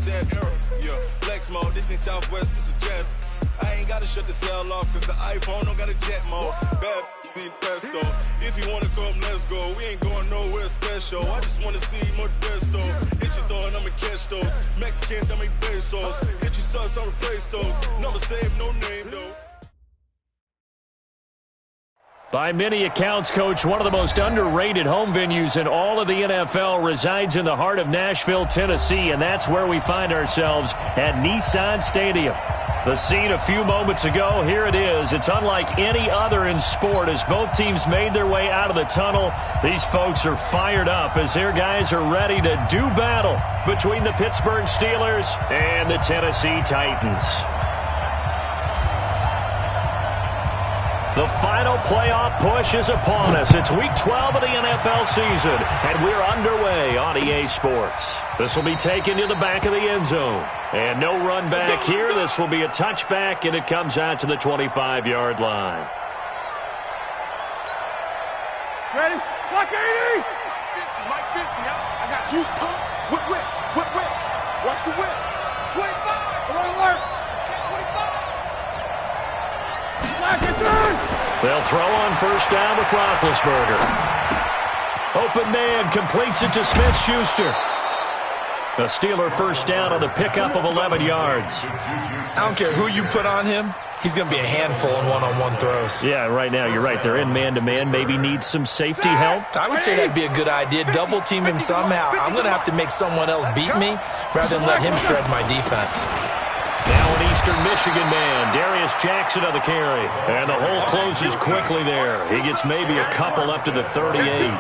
that era. Yeah, flex mode, this ain't Southwest, this is jet. I ain't gotta shut the cell off, cause the iPhone don't got a jet mode. Bad in pesto. If you wanna come, let's go. We ain't going nowhere special. I just wanna see Modesto. Hit your thought, I'ma catch those. Mexican, that make pesos. Hit your sus, I'll replace those. Number save, no name though. By many accounts, Coach, one of the most underrated home venues in all of the NFL resides in the heart of Nashville, Tennessee, and that's where we find ourselves at Nissan Stadium. The scene a few moments ago, here it is. It's unlike any other in sport as both teams made their way out of the tunnel. These folks are fired up as their guys are ready to do battle between the Pittsburgh Steelers and the Tennessee Titans. The final playoff push is upon us. It's Week 12 of the NFL season, and we're underway on EA Sports. This will be taken to the back of the end zone. And no run back here. This will be a touchback, and it comes out to the 25-yard line. Ready? Block 80! 50, Mike 50, I got you. Whip, whip, whip, whip. Watch the whip. 25. Alert. 25. Black and turn. They'll throw on first down with Roethlisberger. Open man completes it to Smith-Schuster. A Steeler first down on the pickup of 11 yards. I don't care who you put on him. He's going to be a handful in one-on-one throws. Yeah, right now you're right. They're in man-to-man. Maybe needs some safety help. I would say that'd be a good idea. Double team him somehow. I'm going to have to make someone else beat me rather than let him shred my defense. Now an Eastern Michigan man, Darius Jackson on the carry. And the hole closes quickly there. He gets maybe a couple up to the 38.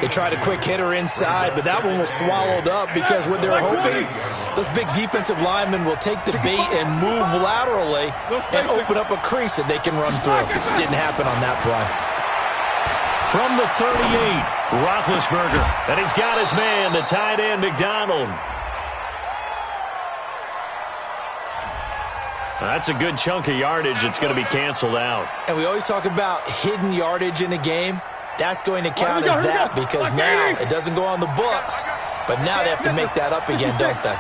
They tried a quick hitter inside, but that one was swallowed up because what they're hoping, those big defensive linemen will take the bait and move laterally and open up a crease that they can run through. Didn't happen on that play. From the 38, Roethlisberger. And he's got his man, the tight end, McDonald. That's a good chunk of yardage. It's going to be canceled out. And we always talk about hidden yardage in a game. That's going to count as that because now it doesn't go on the books, but now they have to make that up again, don't they?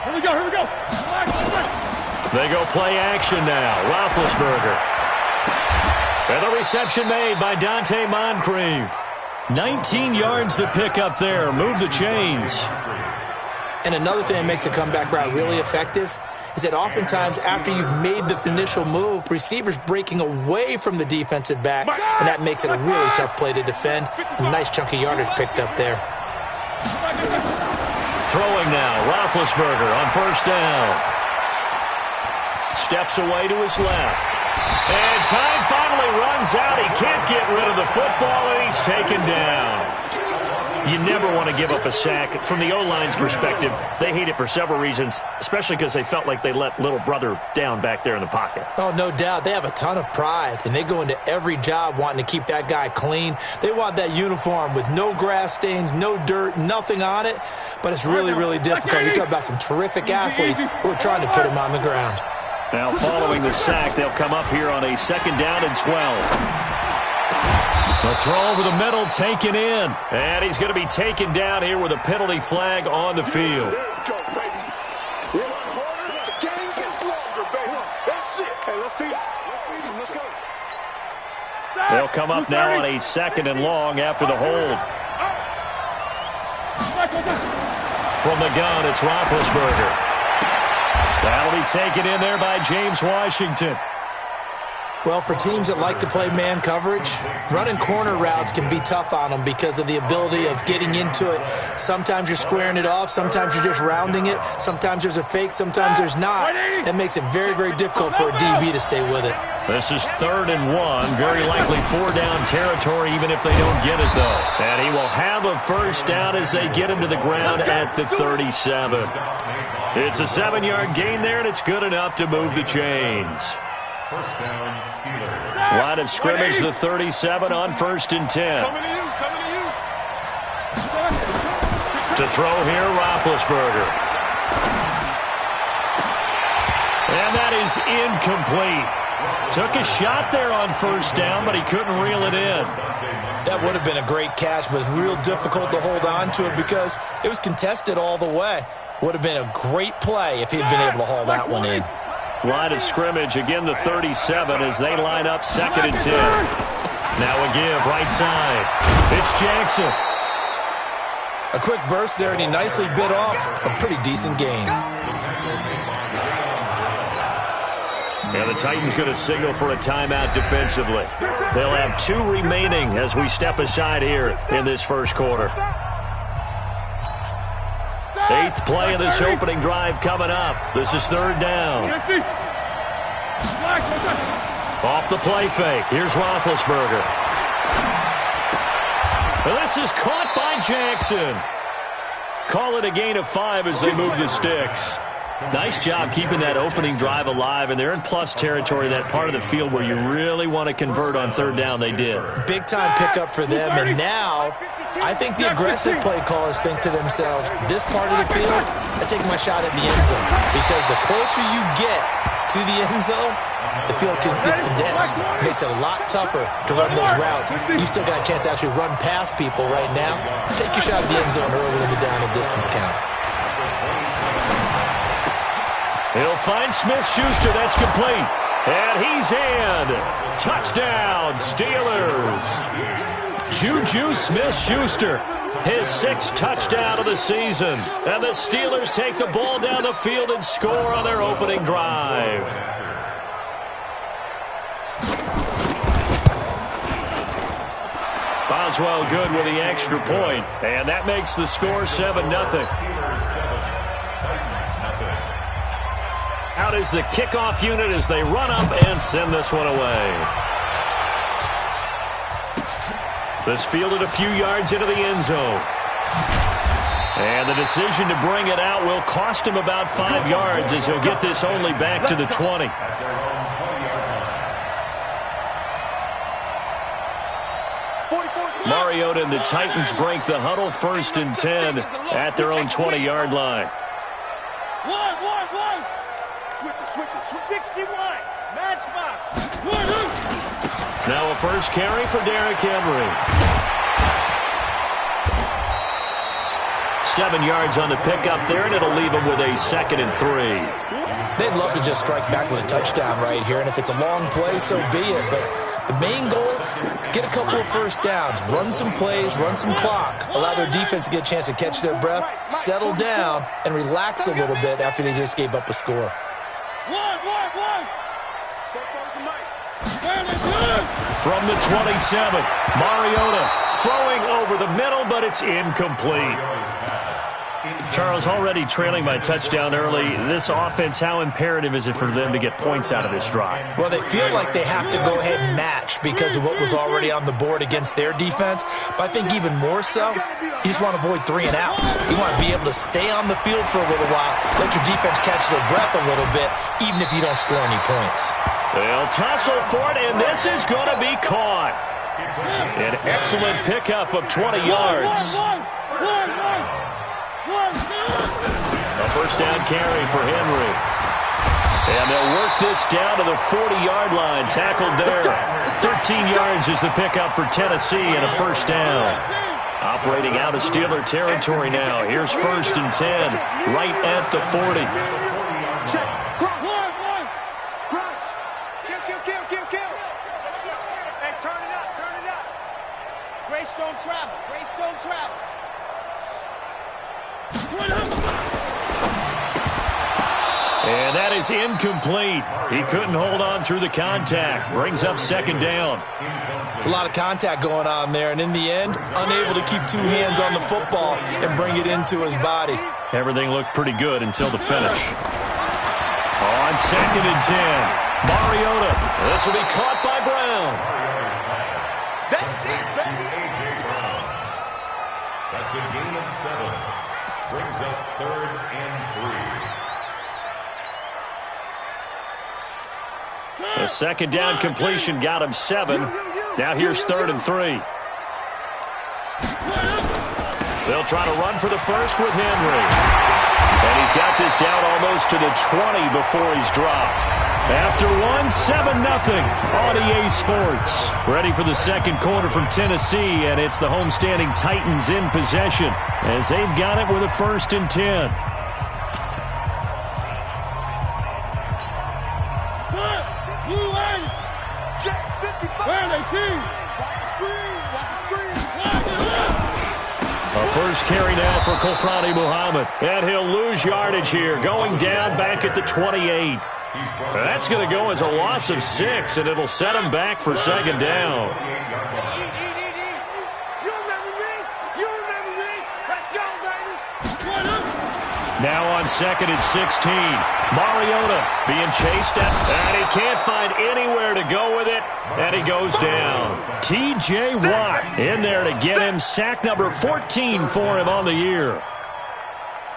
Here we go, here we go. They go play action now. Roethlisberger. And the reception made by Dante Moncrief. 19 yards to pick up there. Move the chains. And another thing that makes a comeback route really effective is that oftentimes after you've made the initial move, receivers breaking away from the defensive back, and that makes it a really tough play to defend. A nice chunk of yardage picked up there. Throwing now, Roethlisberger on first down. Steps away to his left. And time finally runs out. He can't get rid of the football, and he's taken down. You never want to give up a sack. From the O-line's perspective, they hate it for several reasons, especially because they felt like they let little brother down back there in the pocket. Oh, no doubt. They have a ton of pride, and they go into every job wanting to keep that guy clean. They want that uniform with no grass stains, no dirt, nothing on it, but it's really, really difficult. You talk about some terrific athletes who are trying to put him on the ground. Now, following the sack, they'll come up here on a second down and 12. The throw over the middle taken in. And he's going to be taken down here with a penalty flag on the field. They'll come up now on a second and long after the hold. From the gun, it's Roethlisberger. That'll be taken in there by James Washington. Well, for teams that like to play man coverage, running corner routes can be tough on them because of the ability of getting into it. Sometimes you're squaring it off. Sometimes you're just rounding it. Sometimes there's a fake. Sometimes there's not. That makes it very, very difficult for a DB to stay with it. This is 3rd and 1. Very likely 4-down territory even if they don't get it, though. And he will have a first down as they get him to the ground at the 37. It's a 7-yard gain there, and it's good enough to move the chains. First down, Steelers. Line of scrimmage, the 37 on 1st and 10. To throw here, Roethlisberger. And that is incomplete. Took a shot there on first down, but he couldn't reel it in. That would have been a great catch, but it was real difficult to hold on to it because it was contested all the way. Would have been a great play if he'd been able to haul that one in. Line of scrimmage, again the 37 as they line up 2nd and 10. Now a give, right side. It's Jackson. A quick burst there, and he nicely bit off a pretty decent gain. And the Titans going to signal for a timeout defensively. They'll have 2 remaining as we step aside here in this first quarter. 8th play of this opening drive coming up. This is 3rd down. Off the play fake. Here's Roethlisberger. This is caught by Jackson. Call it a gain of 5 as they move the sticks. Nice job keeping that opening drive alive, and they're in plus territory, that part of the field where you really want to convert on 3rd down. They did. Big-time pickup for them, and now I think the aggressive play callers think to themselves, this part of the field, I take my shot at the end zone, because the closer you get to the end zone, the field gets condensed. Makes it a lot tougher to run those routes. You still got a chance to actually run past people right now. Take your shot at the end zone early in the down and distance count. He'll find Smith-Schuster. That's complete. And he's in. Touchdown, Steelers. Juju Smith-Schuster, his 6th touchdown of the season. And the Steelers take the ball down the field and score on their opening drive. Boswell good with the extra point. And that makes the score 7-0. Out is the kickoff unit as they run up and send this one away. This fielded a few yards into the end zone. And the decision to bring it out will cost him about 5 yards as he'll get this only back to the 20. Mariota and the Titans break the huddle, 1st and 10 at their own 20-yard line. 61, matchbox. Now a first carry for Derrick Henry. 7 yards on the pickup there, and it'll leave him with a 2nd and 3. They'd love to just strike back with a touchdown right here, and if it's a long play, so be it. But the main goal, get a couple of first downs, run some plays, run some clock, allow their defense to get a chance to catch their breath, settle down, and relax a little bit after they just gave up a score. From the 27, Mariota throwing over the middle, but it's incomplete. Charles, already trailing by touchdown early. This offense, how imperative is it for them to get points out of this drive? Well, they feel like they have to go ahead and match because of what was already on the board against their defense. But I think even more so, you just want to avoid 3 and outs. You want to be able to stay on the field for a little while, let your defense catch their breath a little bit, even if you don't score any points. They'll tussle for it, and this is going to be caught. An excellent pickup of 20 yards. A first down carry for Henry. And they'll work this down to the 40-yard line. Tackled there. 13 yards is the pickup for Tennessee and a first down. Operating out of Steeler territory now. Here's 1st and 10, right at the 40. Hey, turn it up, turn it up. Grace don't travel, Grace don't travel. And that is incomplete. He couldn't hold on through the contact. Brings up 2nd down. It's a lot of contact going on there, and in the end, unable to keep 2 hands on the football and bring it into his body. Everything looked pretty good until the finish. On 2nd and 10, Mariota. This will be caught by Brown. That's it, baby. That's a gain of 7. Brings up 3rd and 3. A 2nd down completion got him 7. Now here's 3rd and 3. They'll try to run for the first with Henry. And he's got this down almost to the 20 before he's dropped. After one, 7-0 on EA Sports. Ready for the second quarter from Tennessee, and it's the homestanding Titans in possession as they've got it with a 1st and 10. A first carry now for Kofrani Muhammad. And he'll lose yardage here, going down back at the 28. That's going to go as a loss of 6, and it'll set him back for 2nd down. Now on 2nd and 16. Mariota being chased at, and he can't find anywhere to go with it, and he goes down. T.J. Watt in there to get him sack number 14 for him on the year.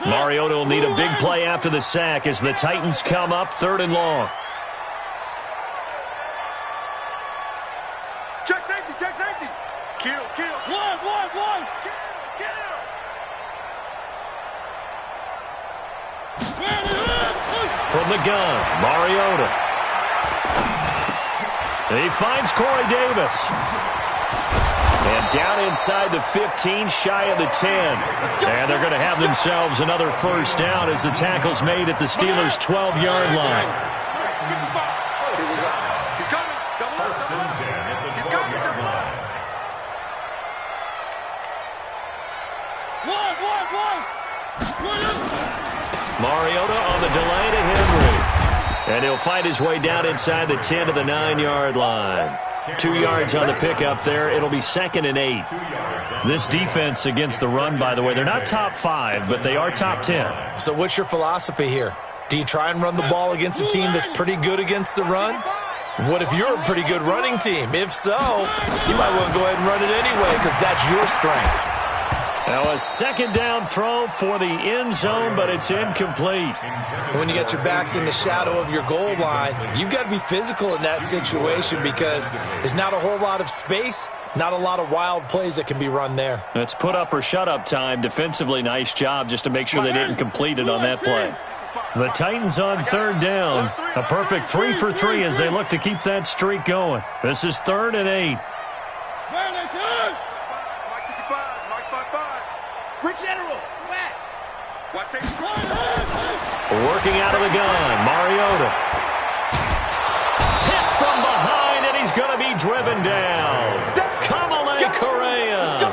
Mariota will need a big play after the sack as the Titans come up 3rd and long. Check safety, check safety. Kill. One. Kill. From the gun, Mariota. He finds Corey Davis. And down inside the 15, shy of the 10. And they're going to have themselves another 1st down as the tackle's made at the Steelers' 12-yard line. He's coming. Double up. He's coming. Double up. Mariota on the delay to Henry. And he'll find his way down inside the 10 to the 9-yard line. 2 yards on the pickup there. It'll be 2nd and 8. This defense against the run, by the way, they're not top 5, but they are top 10. So what's your philosophy here? Do you try and run the ball against a team that's pretty good against the run? What if you're a pretty good running team? If so, you might want to go ahead and run it anyway because that's your strength. Now a 2nd down throw for the end zone, but it's incomplete. When you get your backs in the shadow of your goal line, you've got to be physical in that situation because there's not a whole lot of space, not a lot of wild plays that can be run there. It's put up or shut up time. Defensively, nice job just to make sure they didn't complete it on that play. The Titans on 3rd down. A perfect 3 for 3 as they look to keep that streak going. This is 3rd and 8. Working out of the gun, Mariota. Hit from behind, and he's going to be driven down. Kamale Correa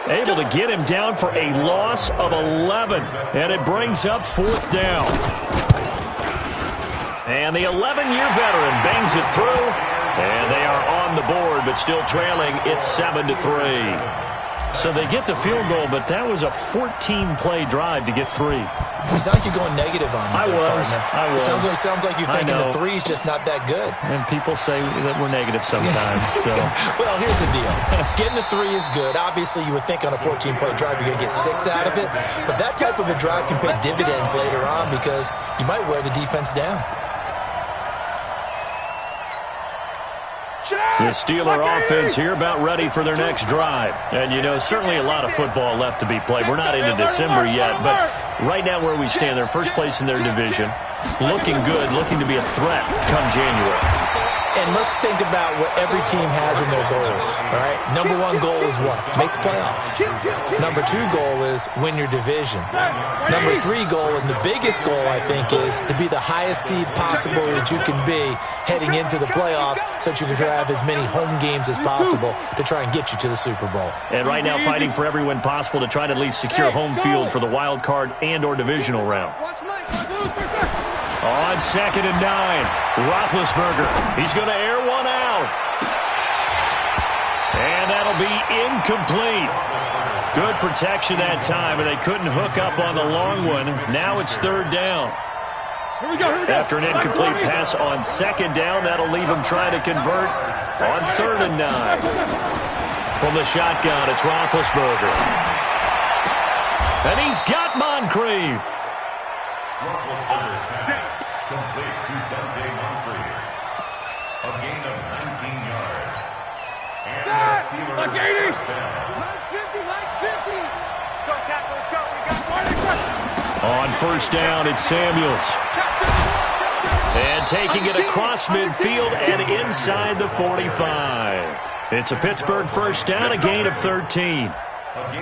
able to get him down for a loss of 11, and it brings up 4th down. And the 11-year veteran bangs it through, and they are on the board, but still trailing. It's 7-3. So they get the field goal, but that was a 14-play drive to get 3. It's not like you're going negative on me. I was. It sounds like you're thinking the 3's just not that good. And people say that we're negative sometimes. So. Well, here's the deal. Getting the 3 is good. Obviously, you would think on a 14-play drive you're going to get 6 out of it. But that type of a drive can pay dividends later on because you might wear the defense down. The Steeler offense here about ready for their next drive. And, you know, certainly a lot of football left to be played. We're not into December yet, but right now where we stand, they're first place in their division. Looking good, looking to be a threat come January. And let's think about what every team has in their goals, all right? Number 1 goal is what? Make the playoffs. Number 2 goal is win your division. Number 3 goal, and the biggest goal, I think, is to be the highest seed possible that you can be heading into the playoffs so that you can have as many home games as possible to try and get you to the Super Bowl. And right now fighting for every win possible to try to at least secure home field for the wild card and or divisional round. On 2nd and 9, Roethlisberger. He's going to air one out. And that'll be incomplete. Good protection that time, and they couldn't hook up on the long one. Now it's 3rd down. Here we go. After an incomplete pass on 2nd down, that'll leave him trying to convert on 3rd and 9. From the shotgun, it's Roethlisberger. And he's got Moncrief. Complete to Dante Moncrief. A gain of 19 yards. And the Steelers first down. Max 50. Go, tackle, let's go. We got one. On 1st down, it's Samuels. And taking it across midfield and inside the 45. It's a Pittsburgh first down, a gain of 13.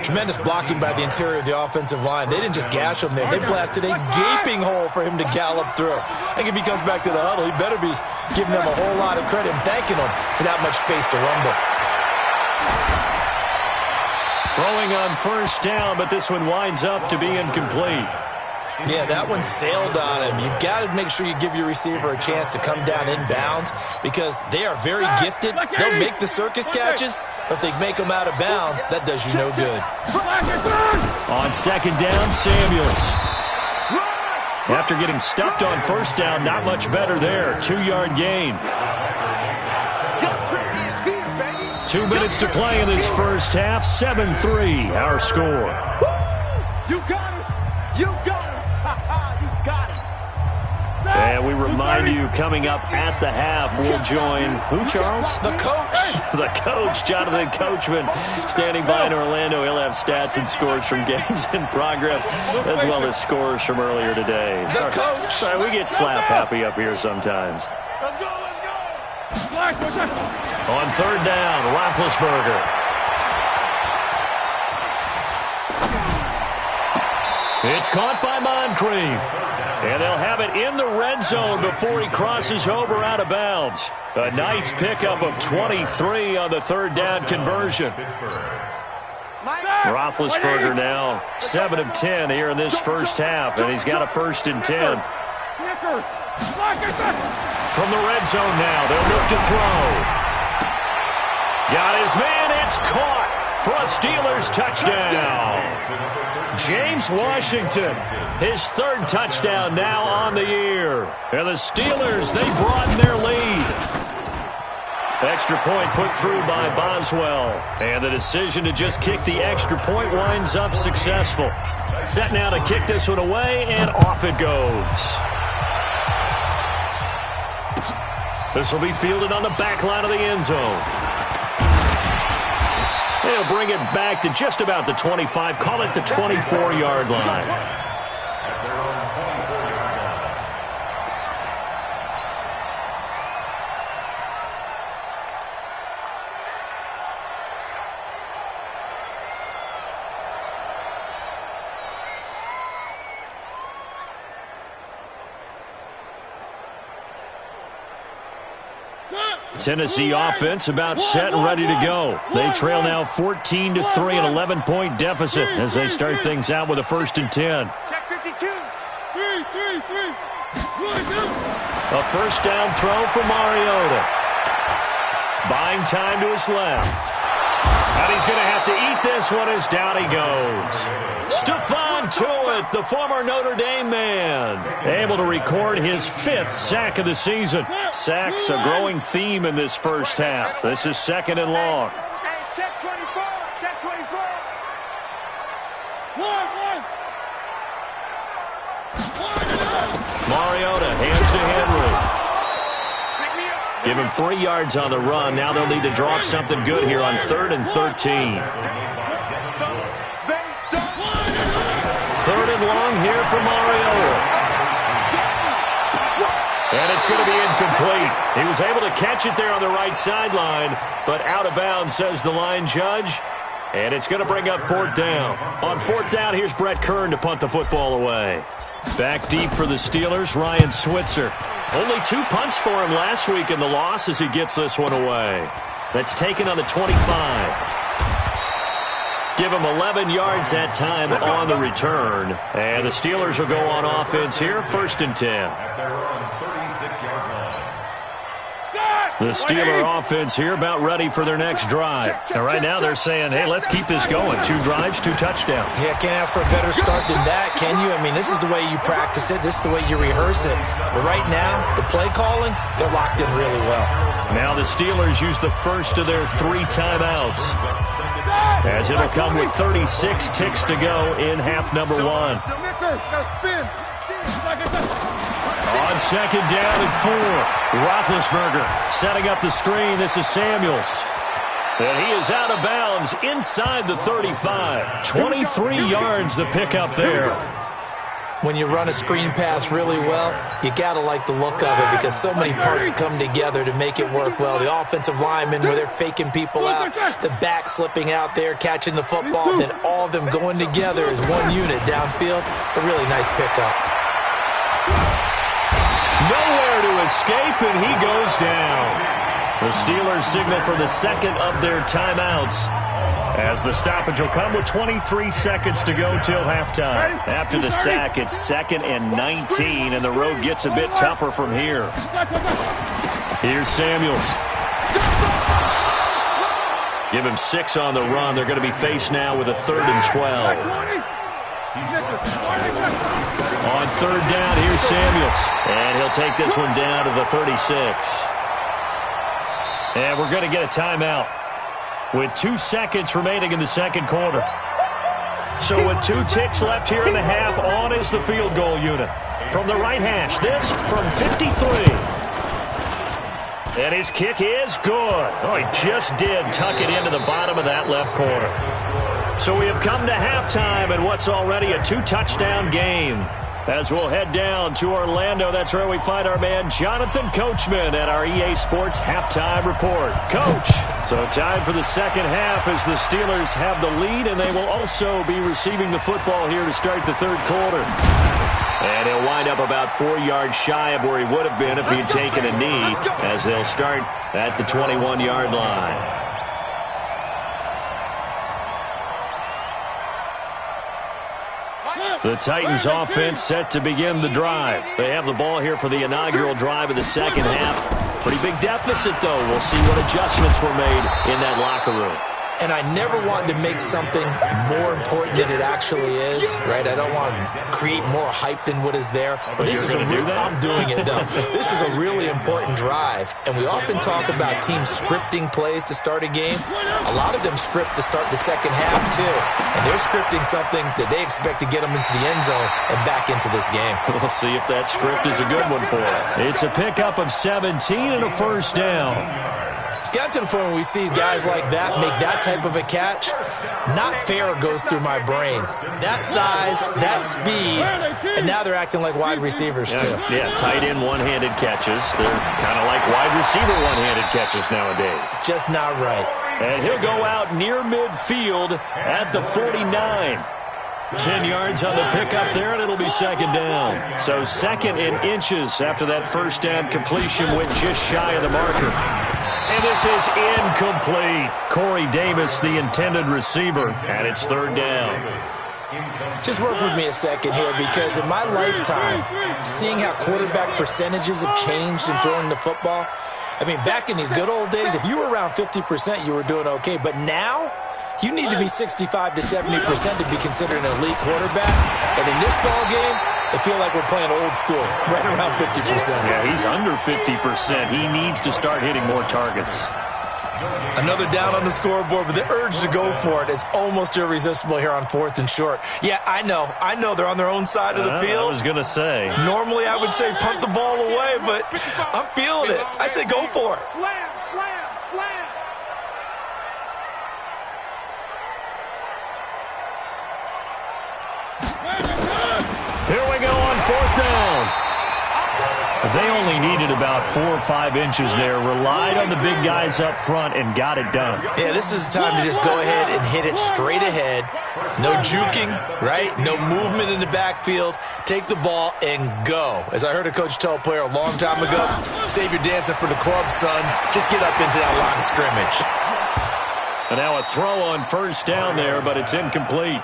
Tremendous blocking by the interior of the offensive line. They didn't just gash him there. They blasted a gaping hole for him to gallop through. I think if he comes back to the huddle, he better be giving them a whole lot of credit and thanking them for that much space to rumble. Throwing on first down, but this one winds up to be incomplete. Yeah, that one sailed on him. You've got to make sure you give your receiver a chance to come down inbounds because they are very gifted. They'll make the circus catches, but if they make them out of bounds, that does you no good. On second down, Samuels. After getting stuffed on first down, not much better there. 2-yard gain. 2 minutes to play in this first half. 7-3, our score. You got it. You got it. You got it. And we remind you, coming up at the half, we'll join who, Charles? The coach. The coach, Jonathan Coachman, standing by in Orlando. He'll have stats and scores from games in progress, as well as scores from earlier today. The coach. Sorry, we get slap happy up here sometimes. Let's go. Let's go. On third down, Roethlisberger. It's caught by Moncrief. And they'll have it in the red zone before he crosses over out of bounds. A nice pickup of 23 on the third down conversion. Roethlisberger now 7 of 10 here in this first half, and he's got a 1st and 10. From the red zone now, they'll look to throw. Got his man, it's caught for a Steelers touchdown. James Washington, his 3rd touchdown now on the year. And the Steelers, they broaden their lead. Extra point put through by Boswell. And the decision to just kick the extra point winds up successful. Set now to kick this one away, and off it goes. This will be fielded on the back line of the end zone. They'll bring it back to just about the 25. Call it the 24-yard line. Tennessee offense about set and ready to go. They trail now 14-3, an 11-point deficit as they start things out with a 1st and 10. Check 52. 3. A first down throw for Mariota. Buying time to his left. And he's going to have to eat this one as down he goes. Stephon Tuitt, the former Notre Dame man, able to record his 5th sack of the season. Sacks a growing theme in this first half. This is 2nd and long. Hey, check 24. Check 24. Mariota hands to Henry. Give him 3 yards on the run. Now they'll need to drop something good here on 3rd and 13. 3rd and long here for Mariota. And it's going to be incomplete. He was able to catch it there on the right sideline, but out of bounds, says the line judge. And it's going to bring up 4th down. On 4th down, here's Brett Kern to punt the football away. Back deep for the Steelers, Ryan Switzer. Only 2 punts for him last week in the loss as he gets this one away. That's taken on the 25. Give him 11 yards that time on the return. And the Steelers will go on offense here, 1st and 10. The Steeler offense here about ready for their next drive. And right now they're saying, hey, let's keep this going. 2 drives, 2 touchdowns. Yeah, can't ask for a better start than that, can you? I mean, this is the way you practice it. This is the way you rehearse it. But right now, the play calling, they're locked in really well. Now the Steelers use the first of their 3 timeouts, as it'll come with 36 ticks to go in half number 1. On 2nd down and 4, Roethlisberger setting up the screen. This is Samuels. And he is out of bounds inside the 35. 23 yards the pickup there. when you run a screen pass really well, you got to like the look of it because so many parts come together to make it work well. The offensive linemen, where they're faking people out, the back slipping out there, catching the football, then all of them going together as one unit downfield. A really nice pickup. Nowhere to escape, and he goes down. The Steelers signal for the second of their timeouts, as the stoppage will come with 23 seconds to go till halftime. After the sack, it's 2nd and 19, and the road gets a bit tougher from here. Here's Samuels. Give him 6 on the run. They're going to be faced now with a 3rd and 12. On 3rd down, here's Samuels. And he'll take this one down to the 36. And we're going to get a timeout with 2 seconds remaining in the second quarter. So with 2 ticks left here in the half, on is the field goal unit. From the right hash, this from 53. And his kick is good. Oh, he just did tuck it into the bottom of that left corner. So we have come to halftime in what's already a 2-touchdown game. As we'll head down to Orlando, that's where we find our man Jonathan Coachman at our EA Sports Halftime Report. Coach, so time for the second half as the Steelers have the lead, and they will also be receiving the football here to start the third quarter. And he'll wind up about 4 yards shy of where he would have been if he had taken a knee, as they'll start at the 21-yard line. The Titans offense set to begin the drive. They have the ball here for the inaugural drive of the second half. Pretty big deficit, though. We'll see what adjustments were made in that locker room. And I never wanted to make something more important than it actually is, right? I don't want to create more hype than what is there. But this is I'm doing it, though. This is a really important drive. And we often talk about teams scripting plays to start a game. A lot of them script to start the second half, too. And they're scripting something that they expect to get them into the end zone and back into this game. We'll see if that script is a good one for them. It's a pickup of 17 and a first down. It's got to the point where we see guys like that make that type of a catch. Not fair goes through my brain. That size, that speed, and now they're acting like wide receivers, too. Yeah, tight end one-handed catches. They're kind of like wide receiver one-handed catches nowadays. Just not right. And he'll go out near midfield at the 49. 10 yards on the pickup there, and it'll be second down. So 2nd in inches after that first down completion went just shy of the marker. And this is incomplete. Corey Davis, the intended receiver, and it's 3rd down. Just work with me a second here, because in my lifetime, seeing how quarterback percentages have changed in throwing the football, I mean, back in the good old days, if you were around 50%, you were doing okay. But now, you need to be 65 to 70% to be considered an elite quarterback. And in this ball game, I feel like we're playing old school, right around 50%. Yeah, he's under 50%. He needs to start hitting more targets. Another down on the scoreboard, but the urge to go for it is almost irresistible here on 4th and short. Yeah, I know they're on their own side of the field. I was going to say. Normally I would say punt the ball away, but I'm feeling it. I say go for it. Slam, slam, slam. Here we go on 4th down. They only needed about 4 or 5 inches there, relied on the big guys up front, and got it done. Yeah, this is the time to just go ahead and hit it straight ahead. No juking, right? No movement in the backfield. Take the ball and go. As I heard a coach tell a player a long time ago, save your dancing for the club, son. Just get up into that line of scrimmage. And now a throw on 1st down there, but it's incomplete.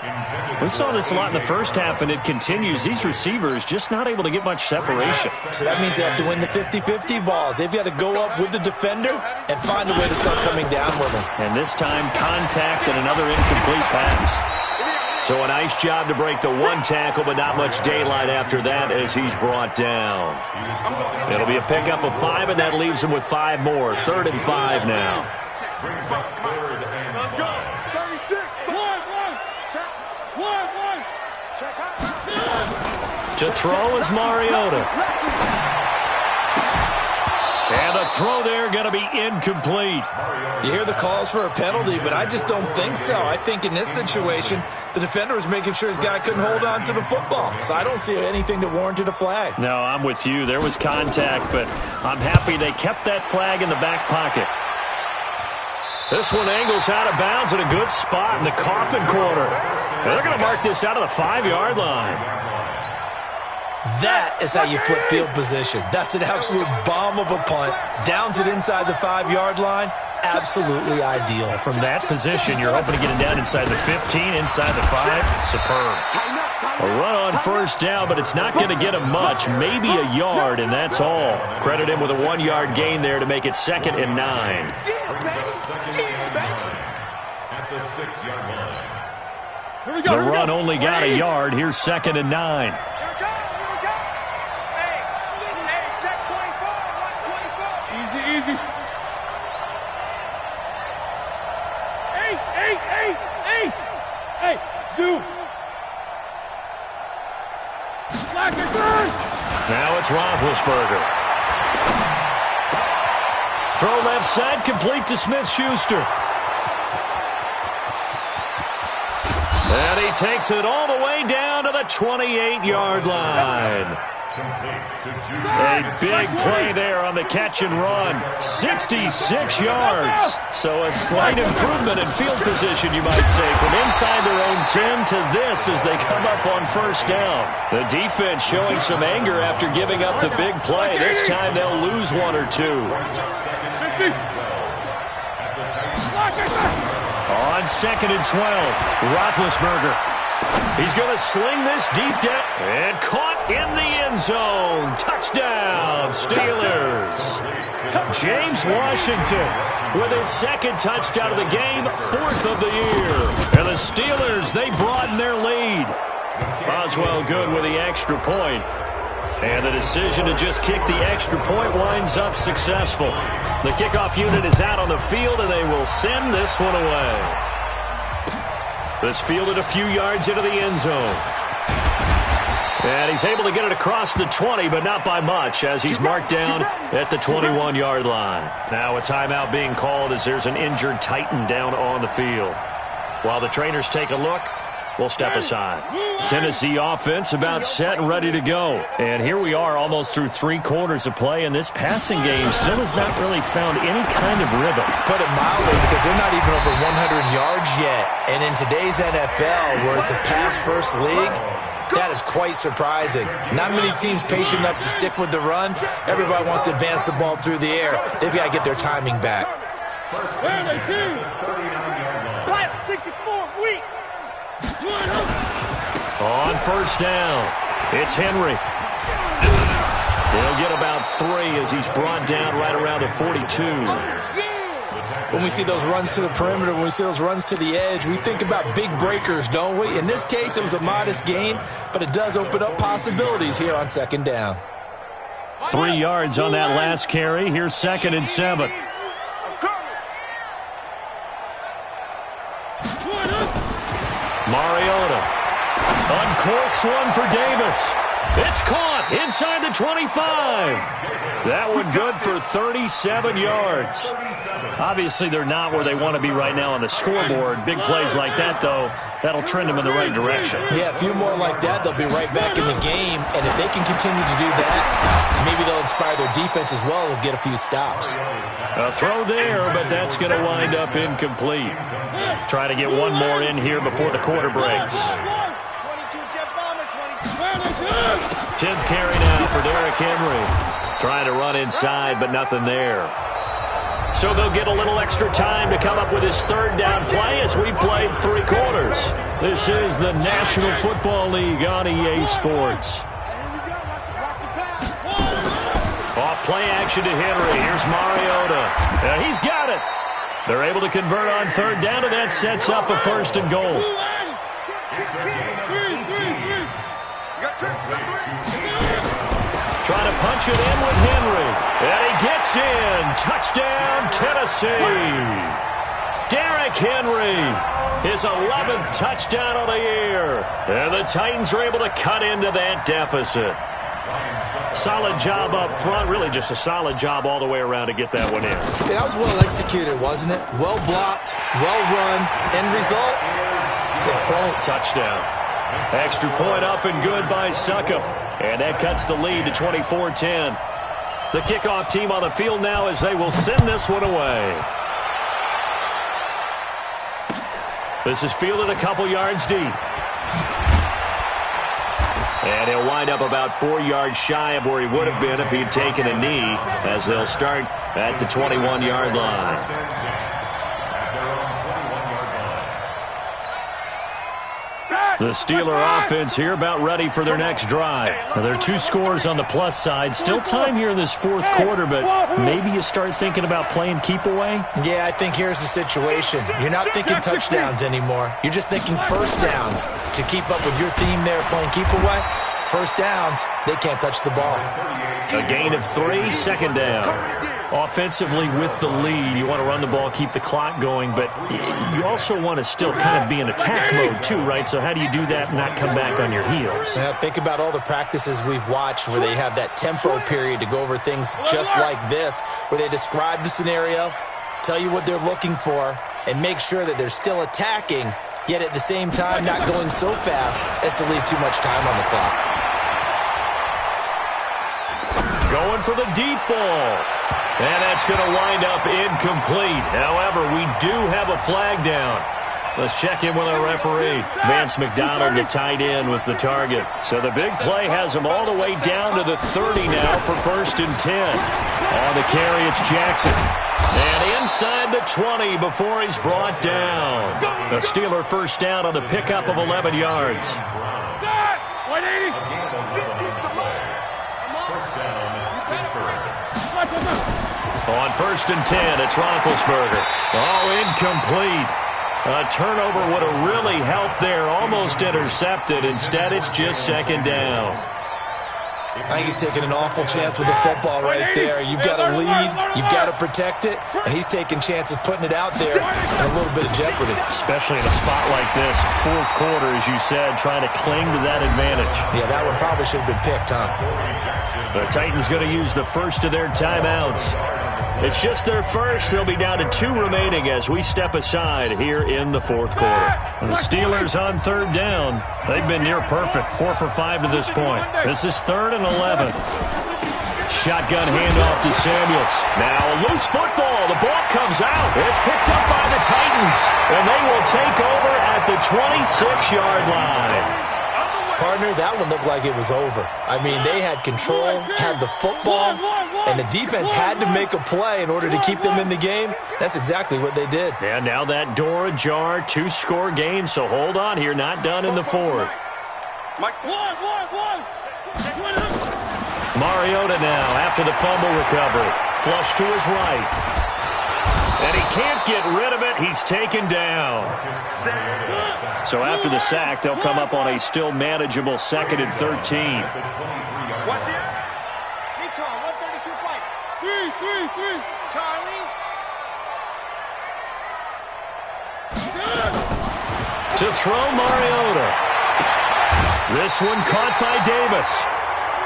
We saw this a lot in the first half, and it continues. These receivers just not able to get much separation. So that means they have to win the 50-50 balls. They've got to go up with the defender and find a way to start coming down with them. And this time, contact and another incomplete pass. So a nice job to break the 1 tackle, but not much daylight after that as he's brought down. It'll be a pickup of 5, and that leaves him with 5 more. 3rd and 5 now. Let's go. 36. One. Check out. To throw is Mariota. And the throw there going to be incomplete. You hear the calls for a penalty, but I just don't think so. I think in this situation, the defender was making sure his guy couldn't hold on to the football. So I don't see anything that warranted a flag. No, I'm with you. There was contact, but I'm happy they kept that flag in the back pocket. This one angles out of bounds at a good spot in the coffin corner. They're going to mark this out of the 5-yard line. That is how you flip field position. That's an absolute bomb of a punt. Downs it inside the 5-yard line. Absolutely ideal. From that position, you're hoping to get it down inside the 15, inside the 5. Superb. A run on first down, but it's not going to get him much. Maybe a yard, and that's all. Credit him with a 1-yard gain there to make it 2nd and 9. At the 6-yard line. The run only got a yard. Here's 2nd and 9. Now it's Roethlisberger. Throw left side, complete to Smith-Schuster. And he takes it all the way down to the 28-yard line. A big play there on the catch and run. 66 yards. So a slight improvement in field position, you might say, from inside their own 10 to this as they come up on first down. The defense showing some anger after giving up the big play. This time they'll lose 1 or 2. On 2nd and 12, Roethlisberger. He's going to sling this deep down and caught in the end zone. Touchdown, Steelers. James Washington with his 2nd touchdown of the game, 4th of the year. And the Steelers, they broaden their lead. Boswell good with the extra point. And the decision to just kick the extra point winds up successful. The kickoff unit is out on the field, and they will send this one away. This fielded a few yards into the end zone. And he's able to get it across the 20, but not by much, as he's marked down at the 21-yard line. Now a timeout being called as there's an injured Titan down on the field. While the trainers take a look, we'll step aside. Tennessee offense about set and ready to go. And here we are almost through 3 quarters of play, and this passing game still has not really found any kind of rhythm. Put it mildly, because they're not even over 100 yards yet. And in today's NFL, where it's a pass-first league, that is quite surprising. Not many teams patient enough to stick with the run. Everybody wants to advance the ball through the air. They've got to get their timing back. 64 weak. On first down, it's Henry. He'll get about 3 as he's brought down right around the 42. When we see those runs to the perimeter, when we see those runs to the edge, we think about big breakers, don't we? In this case, it was a modest gain, but it does open up possibilities here on 2nd down. 3 yards on that last carry. Here's 2nd and 7. Mariota uncorks one for Davis. It's caught inside the 25. That one good for 37 yards. Obviously, they're not where they want to be right now on the scoreboard. Big plays like that, though, that'll trend them in the right direction. Yeah, a few more like that, they'll be right back in the game. And if they can continue to do that, maybe they'll inspire their defense as well. They'll get a few stops. A throw there, but that's going to wind up incomplete. Trying to get one more in here before the quarter breaks. 10th carry now for Derrick Henry. Trying to run inside, but nothing there. So they'll get a little extra time to come up with his 3rd down play as we played 3 quarters. This is the National Football League on EA Sports. Off play action to Henry. Here's Mariota. And he's got it. They're able to convert on 3rd down, and that sets up a 1st and goal. Trying to punch it in with Henry. And he gets in. Touchdown, Tennessee. Derrick Henry, his 11th touchdown of the year. And the Titans are able to cut into that deficit. Solid job up front. Really just a solid job all the way around to get that one in. Yeah, that was well executed, wasn't it? Well blocked, well run. End result, 6 points. Touchdown. Extra point up and good by Succop. And that cuts the lead to 24-10. The kickoff team on the field now as they will send this one away. This is fielded a couple yards deep. And he'll wind up about 4 yards shy of where he would have been if he'd taken a knee, as they'll start at the 21-yard line. The Steeler offense here about ready for their next drive. Now, there are 2 scores on the plus side. Still time here in this fourth quarter, but maybe you start thinking about playing keep away? Yeah, I think here's the situation. You're not thinking touchdowns anymore. You're just thinking first downs. To keep up with your theme there, playing keep away, first downs, they can't touch the ball. A gain of 3, second down. Offensively with the lead, you want to run the ball, keep the clock going, but you also want to still kind of be in attack mode too, right? So how do you do that and not come back on your heels? Now, think about all the practices we've watched where they have that tempo period to go over things just like this, where they describe the scenario, tell you what they're looking for, and make sure that they're still attacking, yet at the same time not going so fast as to leave too much time on the clock. Going for the deep ball. And that's going to wind up incomplete. However, we do have a flag down. Let's check in with our referee. Vance McDonald, the tight end, was the target. So the big play has him all the way down to the 30 now for 1st and 10. On the carry, it's Jackson. And inside the 20 before he's brought down. The Steeler first down on the pickup of 11 yards. 180. On 1st and 10, it's Roethlisberger. Oh, incomplete. A turnover would have really helped there. Almost intercepted. Instead, it's just 2nd down. I think he's taking an awful chance with the football right there. You've got a lead. You've got to protect it. And he's taking chances putting it out there in a little bit of jeopardy. Especially in a spot like this. Fourth quarter, as you said, trying to cling to that advantage. Yeah, that one probably should have been picked, huh? The Titans going to use the first of their timeouts. It's just their first. They'll be down to 2 remaining as we step aside here in the fourth quarter. The Steelers on 3rd down. They've been near perfect, 4 for 5 to this point. This is 3rd and 11. Shotgun handoff to Samuels. Now a loose football. The ball comes out. It's picked up by the Titans, and they will take over at the 26-yard line. Partner, that one looked like it was over. I mean, they had control, had the football, and the defense had to make a play in order to keep them in the game. That's exactly what they did. And now that door ajar, 2-score game, so hold on here, not done in the 4th. Mariota now after the fumble recovery. Flush to his right. And he can't get rid of it. He's taken down. So after the sack, they'll come up on a still manageable 2nd and 13. Watch it. Recon, 132 fight. 3. Charlie. To throw Mariota. This one caught by Davis.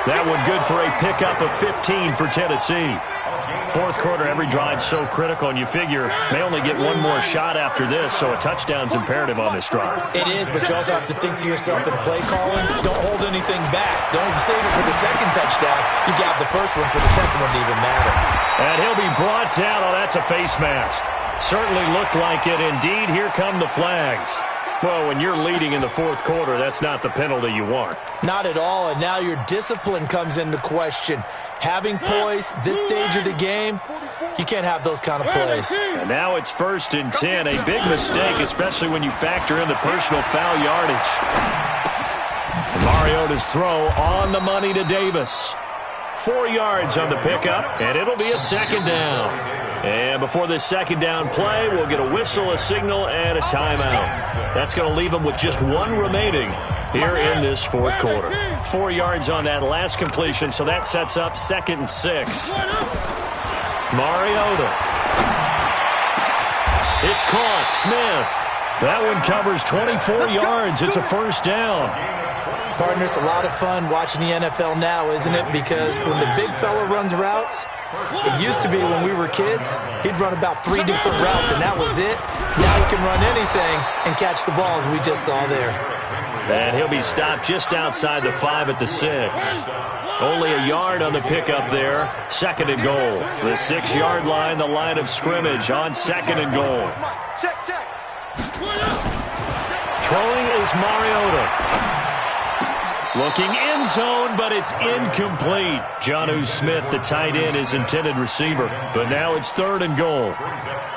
That one good for a pickup of 15 for Tennessee. Fourth quarter, every drive's so critical, and you figure they only get one more shot after this, so a touchdown's imperative on this drive. It is, but you also have to think to yourself in play calling, don't hold anything back. Don't save it for the 2nd touchdown. You got the first one for the 2nd one to even matter. And he'll be brought down. Oh, that's a face mask. Certainly looked like it. Indeed, here come the flags. Well, when you're leading in the fourth quarter, that's not the penalty you want. Not at all, and now your discipline comes into question. Having poise this stage of the game, you can't have those kind of plays. And now it's 1st and 10, a big mistake, especially when you factor in the personal foul yardage. And Mariota's throw on the money to Davis. 4 yards on the pickup, and it'll be a 2nd down. And before this 2nd down play, we'll get a whistle, a signal, and a timeout. That's going to leave them with just 1 remaining here in this fourth quarter. 4 yards on that last completion, so that sets up 2nd and 6. Mariota. It's caught. Smith. That one covers 24 yards. It's a first down. Partner, it's a lot of fun watching the NFL now, isn't it? Because when the big fella runs routes, it used to be when we were kids, he'd run about 3 different routes, and that was it. Now he can run anything and catch the ball, as we just saw there. And he'll be stopped just outside the 5 at the 6. Only a yard on the pickup there. 2nd and goal. The 6-yard line, the line of scrimmage on 2nd and goal. Throwing is Mariota. Looking end zone, but it's incomplete. Jonnu Smith, the tight end, is intended receiver. But now it's 3rd and goal.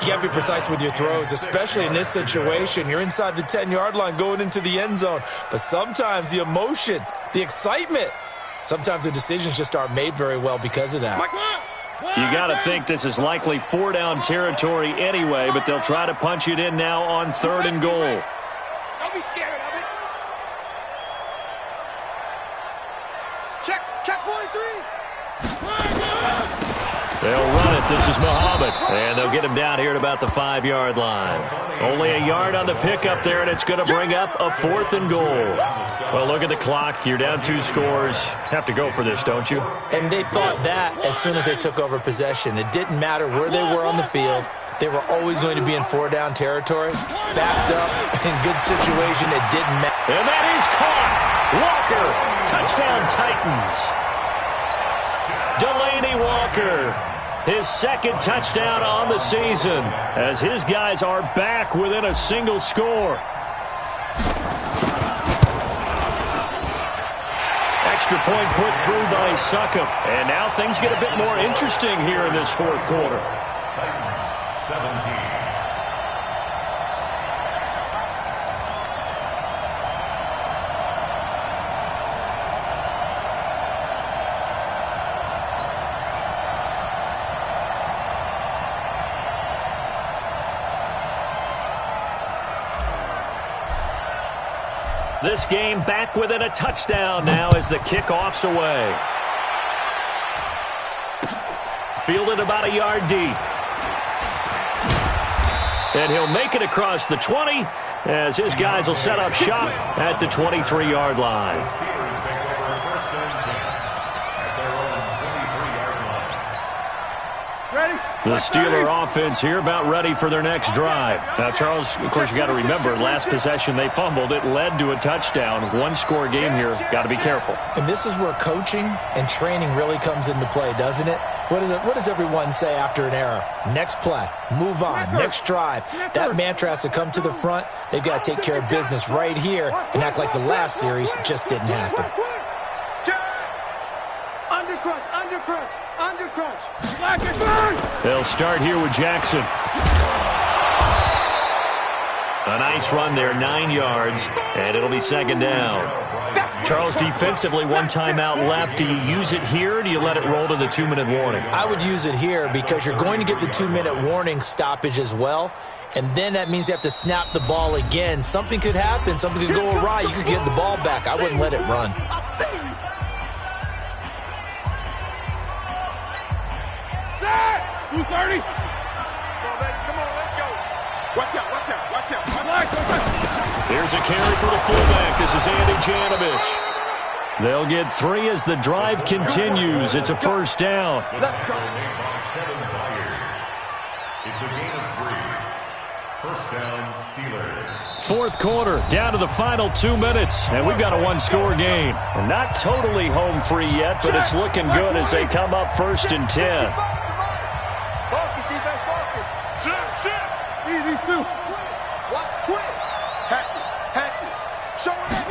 You got to be precise with your throws, especially in this situation. You're inside the 10-yard line going into the end zone. But sometimes the emotion, the excitement, sometimes the decisions just aren't made very well because of that. You got to think this is likely 4-down territory anyway, but they'll try to punch it in now on 3rd and goal. Don't be scared of it. Check 43. They'll run it. This is Muhammad. And they'll get him down here at about the 5-yard line. Only a yard on the pickup there, and it's going to bring up a 4th and goal. Well, look at the clock. You're down 2 scores. Have to go for this, don't you? And they thought that as soon as they took over possession. It didn't matter where they were on the field. They were always going to be in 4-down territory. Backed up, in good situation, it didn't matter. And that is caught. Walker, touchdown Titans. Delaney Walker, his 2nd touchdown on the season, as his guys are back within a single score. Extra point put through by Succop. And now things get a bit more interesting here in this 4th quarter. Titans 17. This game back within a touchdown now as the kickoff's away. Fielded about a yard deep. And he'll make it across the 20 as his guys will set up shop at the 23-yard line. The Steeler offense here about ready for their next drive. Now, Charles, of course, you got to remember, last possession they fumbled. It led to a touchdown. 1-score game here. Got to be careful. And this is where coaching and training really comes into play, doesn't it? What does everyone say after an error? Next play, move on, next drive. That mantra has to come to the front. They've got to take care of business right here and act like the last series just didn't happen. Undercrunch. They'll start here with Jackson. A nice run there, 9 yards, and it'll be 2nd down. Charles, defensively, 1 timeout left. Do you use it here, or do you let it roll to the 2-minute warning? I would use it here because you're going to get the 2-minute warning stoppage as well, and then that means you have to snap the ball again. Something could happen. Something could go awry. You could get the ball back. I wouldn't let it run. 230. Come on, baby. Come on, let's go. Watch out. Here's a carry for the fullback. This is Andy Janovich. They'll get 3 as the drive continues. It's a 1st down. Let's go. It's a gain of 3. 1st down, Steelers. 4th quarter, down to the final 2 minutes, and we've got a 1-score game. And not totally home free yet, but it's looking good as they come up 1st and 10. Easy, Stu. Watch twins. Hatchet. Show him.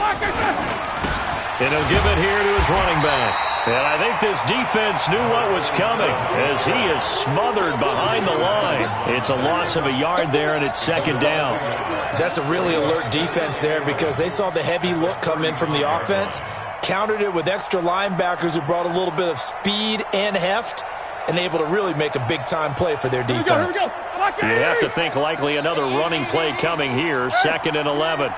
And he'll give it here to his running back. And I think this defense knew what was coming as he is smothered behind the line. It's a loss of a yard there, and it's 2nd down. That's a really alert defense there because they saw the heavy look come in from the offense, countered it with extra linebackers who brought a little bit of speed and heft, and able to really make a big-time play for their defense. Here we go. You have to think likely another running play coming here, 2nd and 11.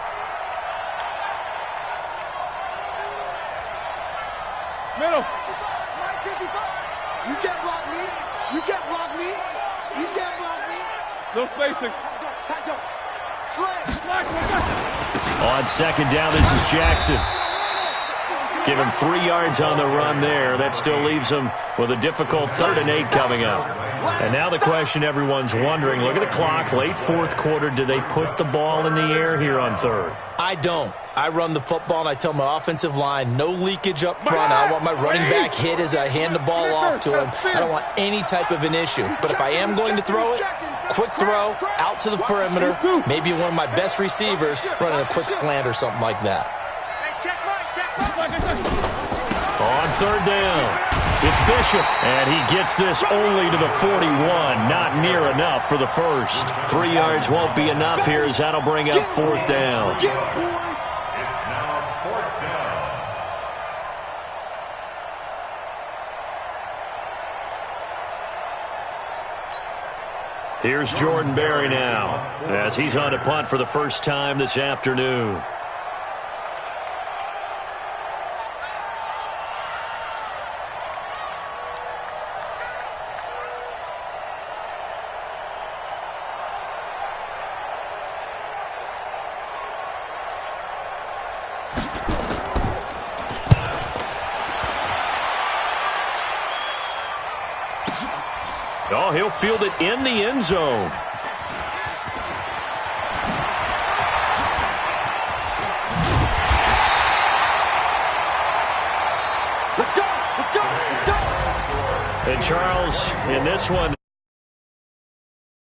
Middle. You can't block me. No spacing. On 2nd down, this is Jackson. Give him 3 yards on the run there. That still leaves him with a difficult 3rd and 8 coming up. And now the question everyone's wondering, look at the clock, late fourth quarter, do they put the ball in the air here on 3rd? I don't. I run the football, and I tell my offensive line, no leakage up front. I want my running back hit as I hand the ball off to him. I don't want any type of an issue. But if I am going to throw it, quick throw, out to the perimeter, maybe one of my best receivers running a quick slant or something like that. On 3rd down, it's Bishop, and he gets this only to the 41. Not near enough for the first. 3 yards won't be enough here as that'll bring up 4th down. It's now 4th down. Here's Jordan Berry now, as he's on to punt for the first time this afternoon. Oh, he'll field it in the end zone. Let's go! Let's go! Let's go! And Charles, in this one,